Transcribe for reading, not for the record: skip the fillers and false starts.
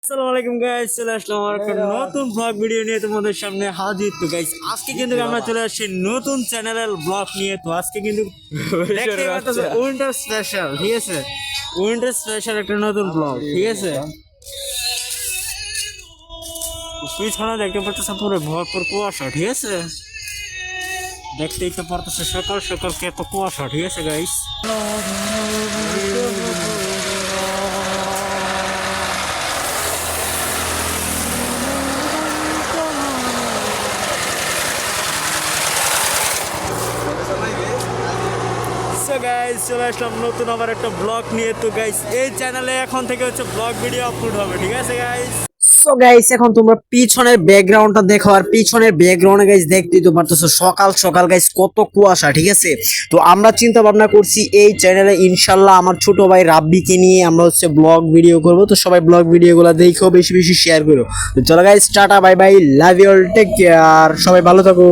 আসসালামু আলাইকুম গাইস, চলে আসলাম আমার একটা নতুন ব্লগ ভিডিও নিয়ে তোমাদের সামনে হাজির। তো গাইস আজকে কিন্তু আমরা চলে আসছি নতুন চ্যানেলের ব্লগ নিয়ে। তো আজকে কিন্তু দেখতেই পাচ্ছ উইন্টার স্পেশাল, ঠিক আছে? উইন্টার স্পেশাল একটা নতুন ব্লগ, ঠিক আছে? পিছনে দেখতে পাচ্ছ পুরো ভরপুর কুয়াশা, ঠিক আছে? দেখতেই তো পারতেছে সকাল সকাল কত কুয়াশা, ঠিক আছে গাইস? সো গাইস চলে আসলাম নতুন আবার একটা ব্লগ নিয়ে। তো গাইস এই চ্যানেলে এখন থেকে হচ্ছে ব্লগ ভিডিও আপলোড হবে, ঠিক আছে গাইস? সো গাইস এখন তোমরা পিছনের ব্যাকগ্রাউন্ডটা দেখো, আর পিছনের ব্যাকগ্রাউন্ডে গাইস দেখতেই তো পারতেছো সকাল সকাল গাইস কত কুয়াশা, ঠিক আছে? তো আমরা চিন্তা ভাবনা করছি এই চ্যানেলে ইনশাল্লাহ আমার ছোট ভাই রাব্বিকে নিয়ে আমরা হচ্ছে ব্লগ ভিডিও করব। তো সবাই ব্লগ ভিডিওগুলো দেখো, বেশি বেশি শেয়ার করো। তো চলো guys, tata bye bye, love you all, take care, সবাই ভালো থাকো।